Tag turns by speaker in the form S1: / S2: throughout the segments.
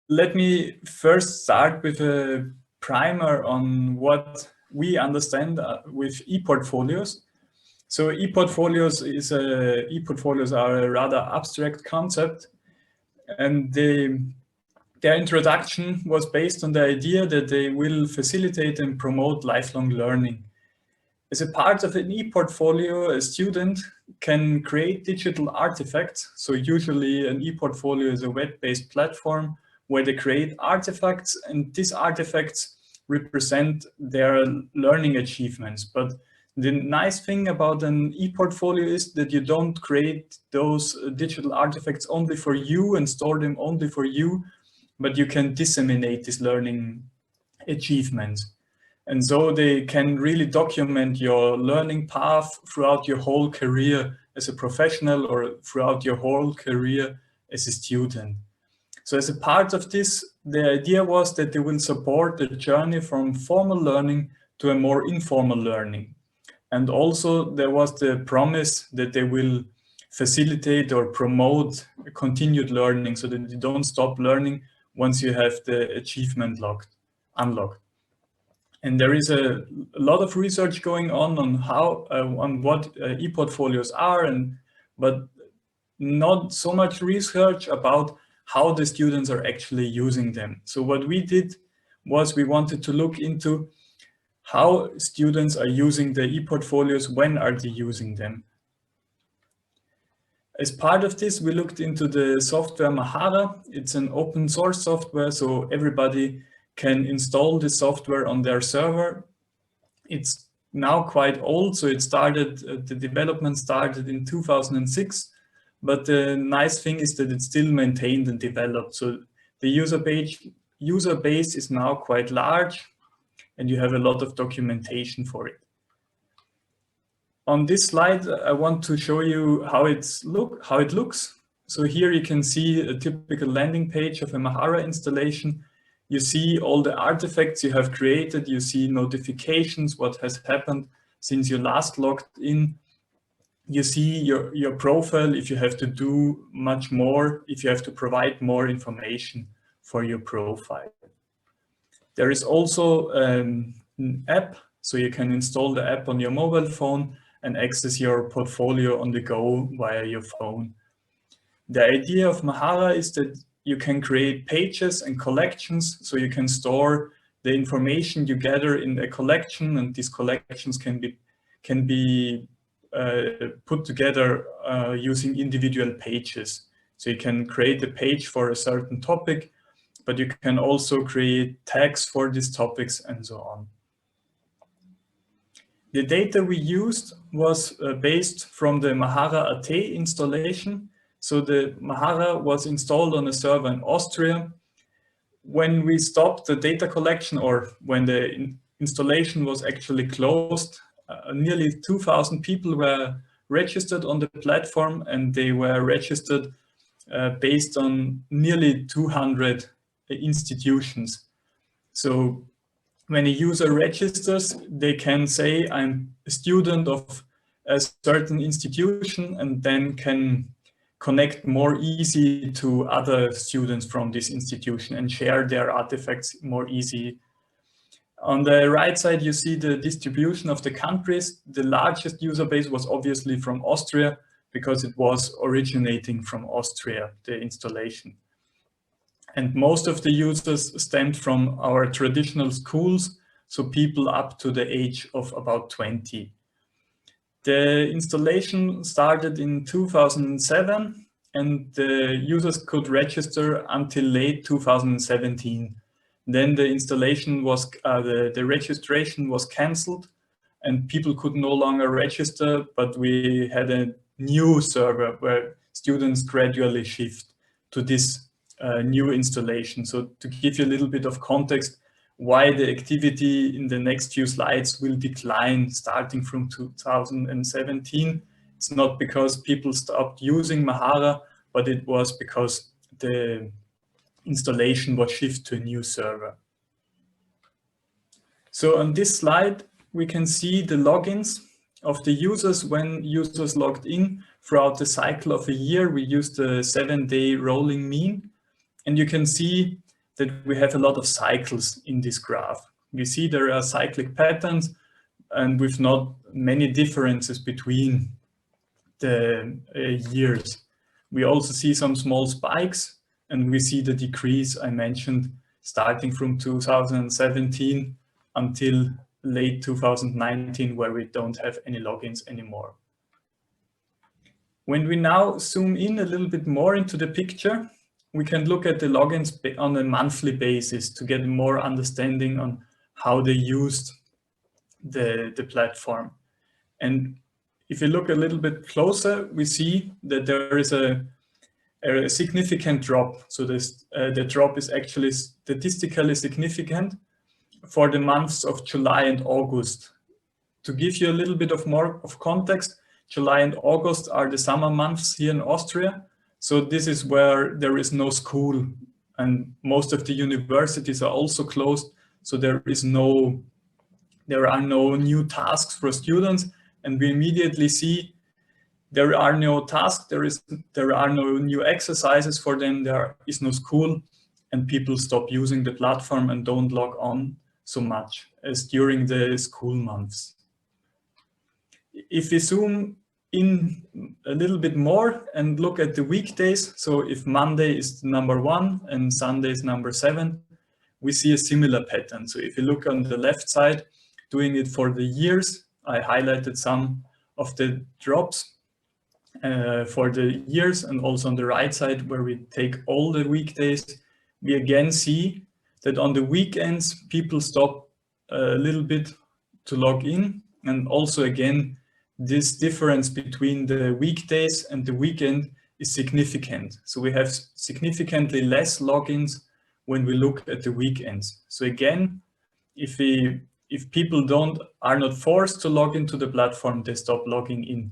S1: Let me first start with a primer on what we understand with ePortfolios. So ePortfolios are a rather abstract concept, and their introduction was based on the idea that they will facilitate and promote lifelong learning. As a part of an ePortfolio, a student can create digital artifacts. So usually an ePortfolio is a web-based platform where they create artifacts, and these artifacts represent their learning achievements. But the nice thing about an ePortfolio is that you don't create those digital artifacts only for you and store them only for you, but you can disseminate these learning achievements. And so they can really document your learning path throughout your whole career as a professional or throughout your whole career as a student. So as a part of this, the idea was that they will support the journey from formal learning to a more informal learning. And also there was the promise that they will facilitate or promote continued learning so that you don't stop learning once you have the achievement unlocked. And there is a lot of research going on how on what ePortfolios are, but not so much research about how the students are actually using them. So what we did was we wanted to look into how students are using the ePortfolios, when are they using them. As part of this, we looked into the software Mahara. It's an open source software, so everybody can install the software on their server. It's now quite old, so the development started in 2006, but the nice thing is that it's still maintained and developed. So the user base is now quite large, and you have a lot of documentation for it. On this slide, I want to show you how it looks. So here you can see a typical landing page of a Mahara installation. You see all the artifacts you have created. You see notifications, what has happened since you last logged in. You see your profile, if you have to do much more, if you have to provide more information for your profile. There is also an app, so you can install the app on your mobile phone and access your portfolio on the go via your phone. The idea of Mahara is that you can create pages and collections, so you can store the information you gather in a collection, and these collections can be put together using individual pages. So you can create a page for a certain topic, but you can also create tags for these topics and so on. The data we used was based from the Mahara AT installation. So the Mahara was installed on a server in Austria. When we stopped the data collection, or when the installation was actually closed, nearly 2,000 people were registered on the platform, and they were registered based on nearly 200 institutions. So when a user registers, they can say, I'm a student of a certain institution, and then can connect more easy to other students from this institution and share their artifacts more easy. On the right side, you see the distribution of the countries. The largest user base was obviously from Austria, because it was originating from Austria, the installation. And most of the users stemmed from our traditional schools, so people up to the age of about 20. The installation started in 2007, and the users could register until late 2017. Then the installation was, the registration was cancelled, and people could no longer register, but we had a new server where students gradually shift to this new installation. So to give you a little bit of context, why the activity in the next few slides will decline starting from 2017. It's not because people stopped using Mahara, but it was because the installation was shifted to a new server. So on this slide, we can see the logins of the users when users logged in throughout the cycle of a year. We used a 7-day rolling mean. And you can see that we have a lot of cycles in this graph. We see there are cyclic patterns and with not many differences between the years. We also see some small spikes, and we see the decrease I mentioned starting from 2017 until late 2019, where we don't have any logins anymore. When we now zoom in a little bit more into the picture, we can look at the logins on a monthly basis to get more understanding on how they used the platform. And if you look a little bit closer, we see that there is a significant drop. So the drop is actually statistically significant for the months of July and August. To give you a little bit of more of context, July and August are the summer months here in Austria. So this is where there is no school, and most of the universities are also closed. So there are no new tasks for students, and we immediately see there are no tasks, there are no new exercises for them, there is no school, and people stop using the platform and don't log on so much as during the school months. If we zoom in a little bit more and look at the weekdays, so if Monday is number 1 and Sunday is number 7, we see a similar pattern. So if you look on the left side, doing it for the years, I highlighted some of the drops for the years, and also on the right side where we take all the weekdays, we again see that on the weekends people stop a little bit to log in, and also again this difference between the weekdays and the weekend is significant. So we have significantly less logins when we look at the weekends. So again, if people are not forced to log into the platform, they stop logging in.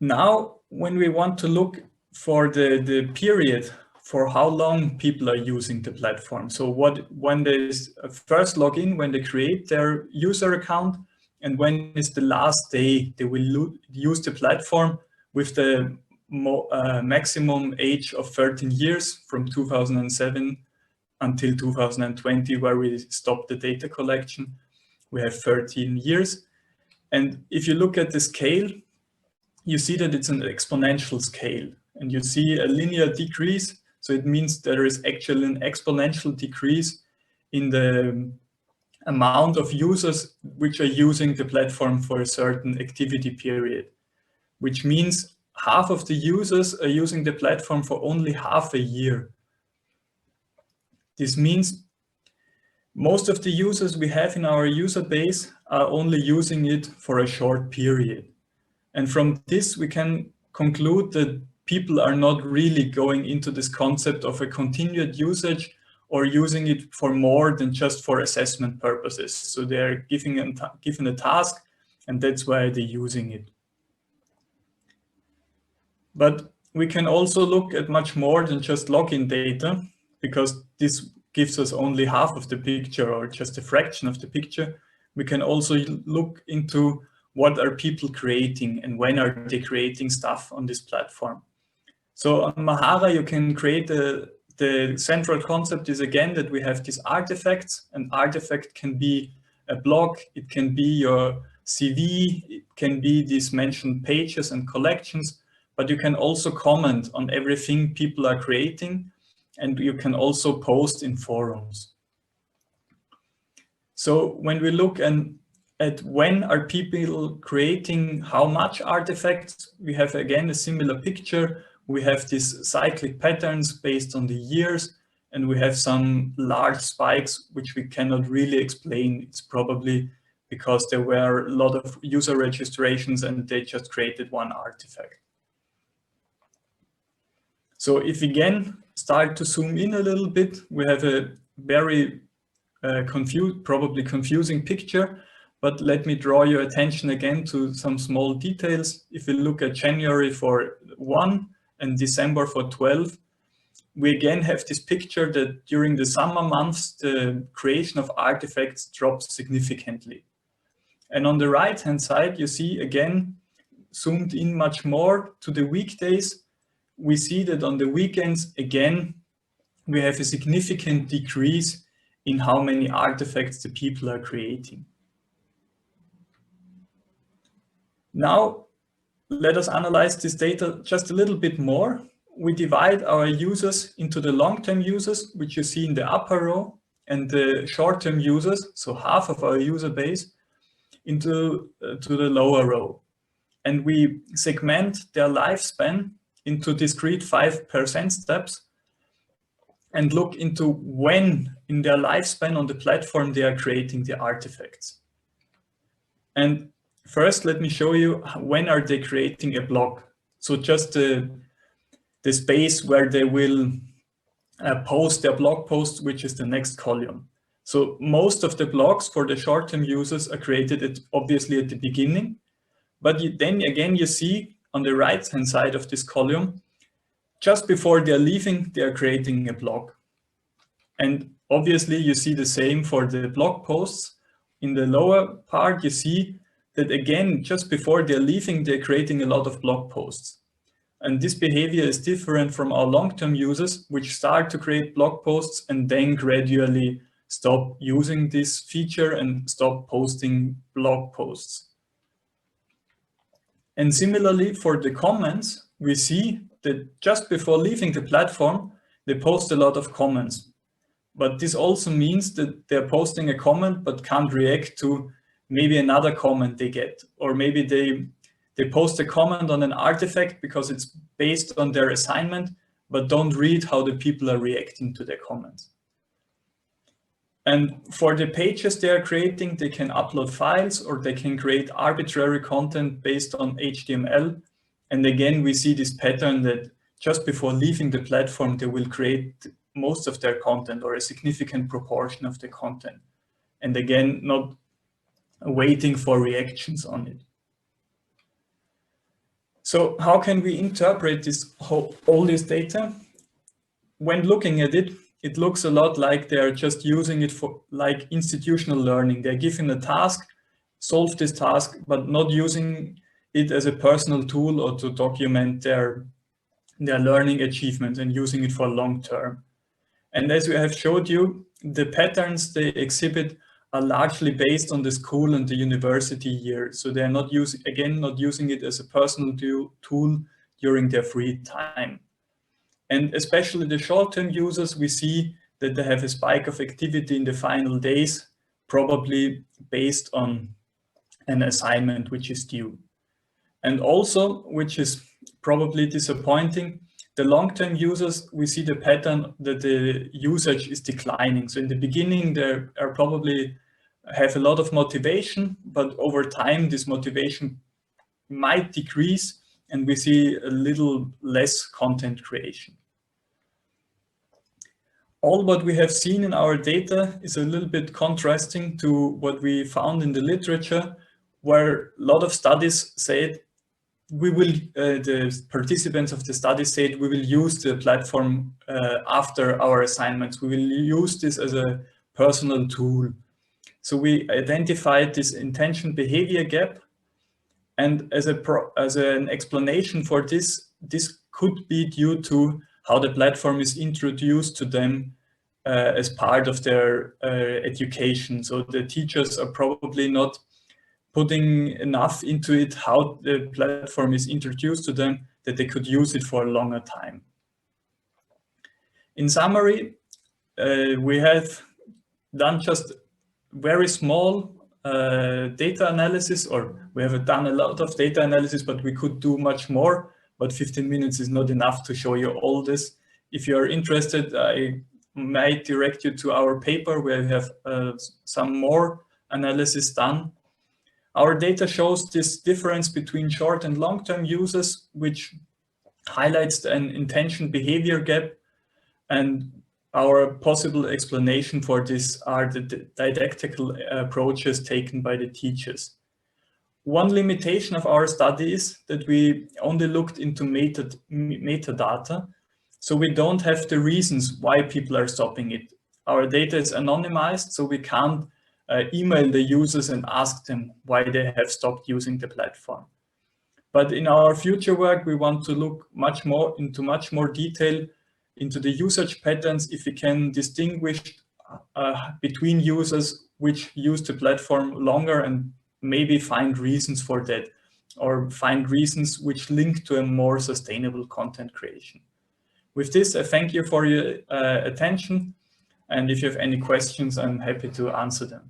S1: Now, when we want to look for the period for how long people are using the platform. So when they first log in, when they create their user account, and when is the last day they will use the platform with the maximum age of 13 years from 2007 until 2020, where we stopped the data collection. We have 13 years. And if you look at the scale, you see that it's an exponential scale, and you see a linear decrease. So it means there is actually an exponential decrease in the amount of users which are using the platform for a certain activity period, which means half of the users are using the platform for only half a year. This means most of the users we have in our user base are only using it for a short period. And from this, we can conclude that people are not really going into this concept of a continued usage or using it for more than just for assessment purposes. So they're given a task, and that's why they're using it. But we can also look at much more than just login data, because this gives us only half of the picture or just a fraction of the picture. We can also look into what are people creating and when are they creating stuff on this platform. So on Mahara, you can create the central concept is again that we have these artifacts. An artifact can be a blog, it can be your CV, it can be these mentioned pages and collections, but you can also comment on everything people are creating, and you can also post in forums. So when we look at when are people creating how much artifacts, we have again a similar picture. We have these cyclic patterns based on the years, and we have some large spikes which we cannot really explain. It's probably because there were a lot of user registrations and they just created one artifact. So if we again start to zoom in a little bit, we have a very probably confusing picture, but let me draw your attention again to some small details. If we look at January for 1 and December for 12, we again have this picture that during the summer months, the creation of artifacts drops significantly. And on the right-hand side, you see again, zoomed in much more to the weekdays, we see that on the weekends, again, we have a significant decrease in how many artifacts the people are creating. Now, let us analyze this data just a little bit more. We divide our users into the long-term users, which you see in the upper row, and the short-term users, so half of our user base, into to the lower row. And we segment their lifespan into discrete 5% steps and look into when in their lifespan on the platform they are creating the artifacts. And first, let me show you when are they creating a blog. So just the space where they will post their blog post, which is the next column. So most of the blogs for the short-term users are created obviously at the beginning, but then again you see on the right-hand side of this column, just before they're leaving, they're creating a blog. And obviously you see the same for the blog posts. In the lower part, you see that again, just before they're leaving, they're creating a lot of blog posts. And this behavior is different from our long-term users, which start to create blog posts and then gradually stop using this feature and stop posting blog posts. And similarly for the comments, we see that just before leaving the platform, they post a lot of comments. But this also means that they're posting a comment but can't react to maybe another comment they get, or maybe they post a comment on an artifact because it's based on their assignment, but don't read how the people are reacting to their comments. And for the pages they are creating, they can upload files or they can create arbitrary content based on HTML. And again, we see this pattern that just before leaving the platform, they will create most of their content or a significant proportion of the content. And again, not waiting for reactions on it. So how can we interpret all this data? When looking at it, it looks a lot like they're just using it for like institutional learning. They're given a task, solve this task, but not using it as a personal tool or to document their learning achievements and using it for long term. And as we have showed you, the patterns they exhibit are largely based on the school and the university year. So they're not using it as a personal tool during their free time. And especially the short-term users, we see that they have a spike of activity in the final days, probably based on an assignment which is due. And also, which is probably disappointing, the long-term users, we see the pattern that the usage is declining. So in the beginning, they are probably have a lot of motivation, but over time, this motivation might decrease and we see a little less content creation. All what we have seen in our data is a little bit contrasting to what we found in the literature, where a lot of studies said the participants of the study said we will use the platform after our assignments. We will use this as a personal tool. So we identified this intention behavior gap, and as an explanation for this could be due to how the platform is introduced to them as part of their education. So the teachers are probably not putting enough into it, how the platform is introduced to them, that they could use it for a longer time. In summary, we have done just very small data analysis, or we have done a lot of data analysis, but we could do much more, but 15 minutes is not enough to show you all this. If you are interested, I might direct you to our paper where we have some more analysis done. Our data shows this difference between short and long-term users, which highlights an intention behavior gap, and our possible explanation for this are the didactical approaches taken by the teachers. One limitation of our study is that we only looked into metadata, so we don't have the reasons why people are stopping it. Our data is anonymized, so we can't email the users and ask them why they have stopped using the platform. But in our future work, we want to look much more detail into the usage patterns, if we can distinguish between users which use the platform longer and maybe find reasons for that, or find reasons which link to a more sustainable content creation. With this, I thank you for your attention. And if you have any questions, I'm happy to answer them.